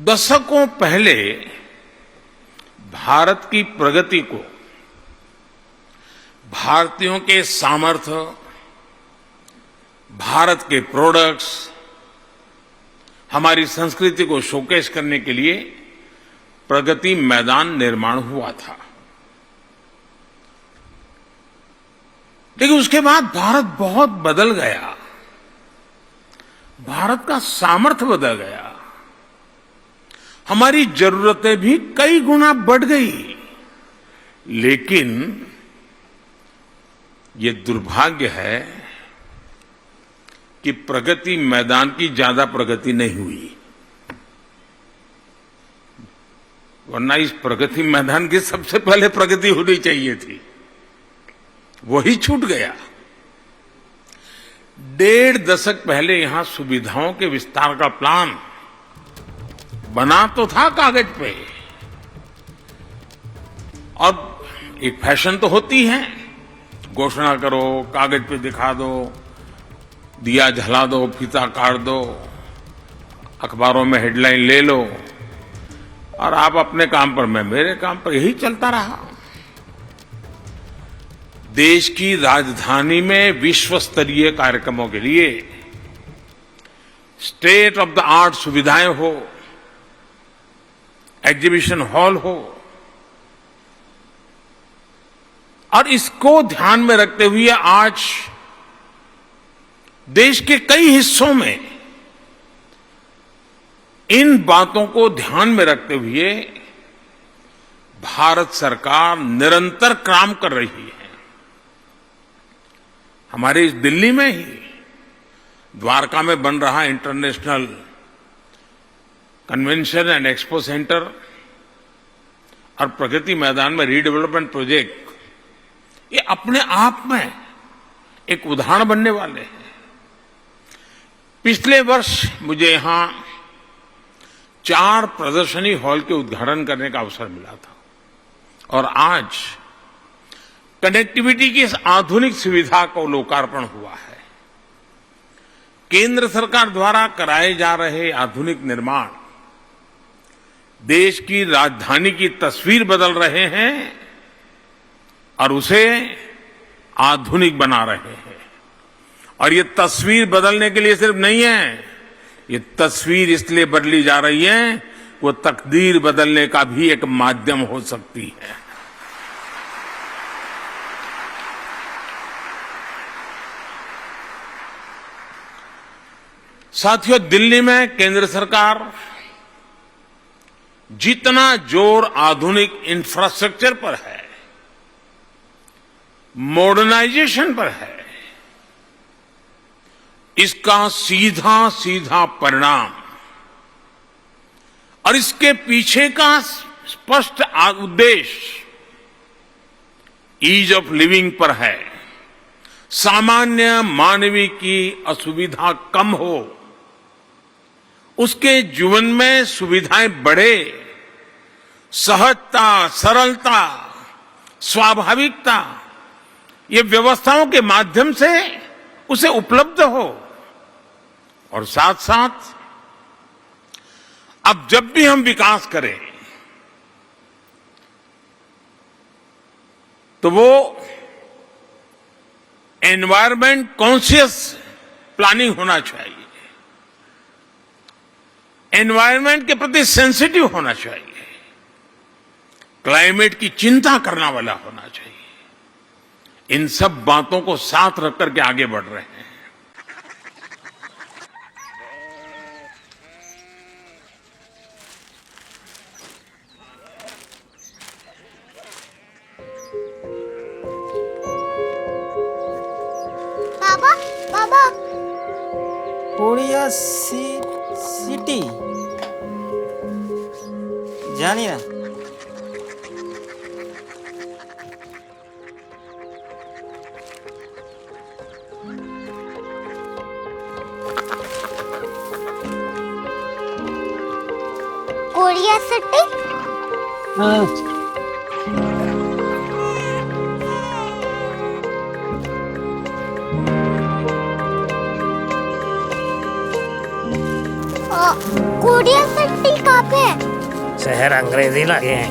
दशकों पहले भारत की प्रगति को भारतीयों के सामर्थ्य, भारत के प्रोडक्ट्स, हमारी संस्कृति को शोकेस करने के लिए प्रगति मैदान निर्माण हुआ था। लेकिन उसके बाद भारत बहुत बदल गया, भारत का सामर्थ्य बदल गया, हमारी जरूरतें भी कई गुना बढ़ गई। लेकिन ये दुर्भाग्य है कि प्रगति मैदान की ज्यादा प्रगति नहीं हुई, वरना इस प्रगति मैदान की सबसे पहले प्रगति होनी चाहिए थी, वही छूट गया। 1.5 दशक पहले यहां सुविधाओं के विस्तार का प्लान बना तो था कागज पे, और एक फैशन तो होती है, घोषणा करो, कागज पे दिखा दो, दिया जला दो, फीता काट दो, अखबारों में हेडलाइन ले लो और आप अपने काम पर, मैं मेरे काम पर, यही चलता रहा। देश की राजधानी में विश्व स्तरीय कार्यक्रमों के लिए स्टेट ऑफ द आर्ट सुविधाएं हो, एग्जीबिशन हॉल हो, और इसको ध्यान में रखते हुए आज देश के कई हिस्सों में इन बातों को ध्यान में रखते हुए भारत सरकार निरंतर काम कर रही है। हमारे इस दिल्ली में ही द्वारका में बन रहा international convention and expo centre और प्रगति मैदान में रीडेवलपमेंट प्रोजेक्ट, ये अपने आप में एक उदाहरण बनने वाले हैं। पिछले वर्ष मुझे यहां 4 प्रदर्शनी हॉल के उद्घाटन करने का अवसर मिला था, और आज कनेक्टिविटी की इस आधुनिक सुविधा को लोकार्पण हुआ है। केंद्र सरकार द्वारा कराए जा रहे आधुनिक निर्माण देश की राजधानी की तस्वीर बदल रहे हैं और उसे आधुनिक बना रहे हैं। और ये तस्वीर बदलने के लिए सिर्फ नहीं है, ये तस्वीर इसलिए बदली जा रही है, वो तकदीर बदलने का भी एक माध्यम हो सकती है। साथियों, दिल्ली में केंद्र सरकार जितना जोर आधुनिक इंफ्रास्ट्रक्चर पर है, मॉडर्नाइजेशन पर है, इसका सीधा सीधा परिणाम और इसके पीछे का स्पष्ट उद्देश्य ईज ऑफ लिविंग पर है। सामान्य मानवीय की असुविधा कम हो, उसके जीवन में सुविधाएं बढ़े, सहजता, सरलता, स्वाभाविकता, ये व्यवस्थाओं के माध्यम से उसे उपलब्ध हो। और साथ साथ अब जब भी हम विकास करें तो वो एनवायरमेंट कॉन्शियस प्लानिंग होना चाहिए, एनवायरमेंट के प्रति सेंसिटिव होना चाहिए, क्लाइमेट की चिंता करने वाला होना चाहिए। इन सब बातों को साथ रख करके आगे बढ़ रहे हैं। बाबा, बाबा, कोरिया सिटी जानी ना। Korea city? हाँ। कोरिया सिटी कहाँ पे शहर अंग्रेजी लगे हैं।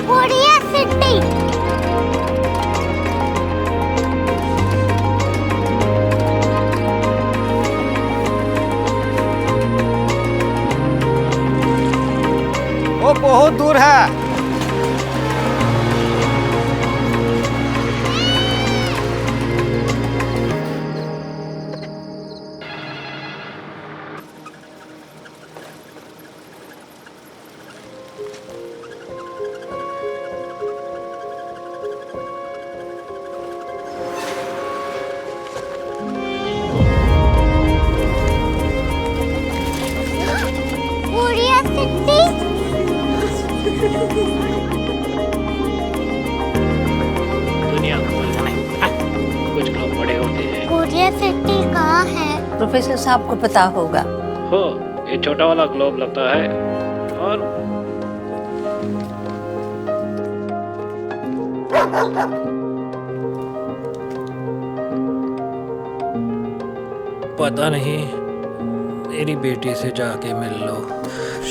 Korea city. वो बहुत दूर है। Korea city. दुनिया को बोलना है, कुछ लोग बड़े होते हैं। कोरिया सिटी कहाँ है? प्रोफेसर साहब को पता होगा। हो, ये छोटा वाला ग्लोब लगता है और पता नहीं, मेरी बेटी से जाके मिल लो,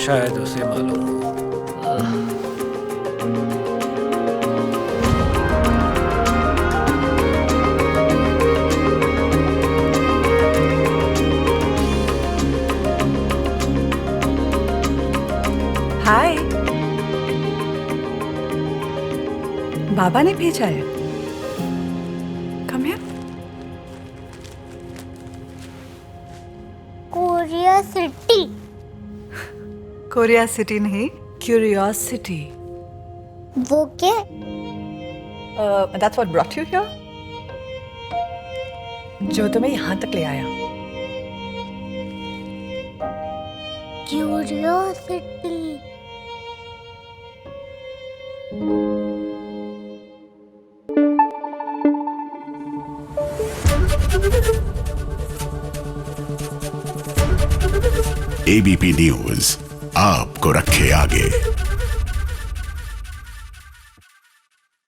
शायद उसे मालूम हो। हाय, बाबा ने भेजा है। Come here. Korea city. Korea city नहीं, क्यूरियोसिटी। वो क्या? That's what brought you here. जो तुम्हें यहाँ तक ले आया। क्यूरियोसिटी। एबीपी न्यूज आपको रखे आगे।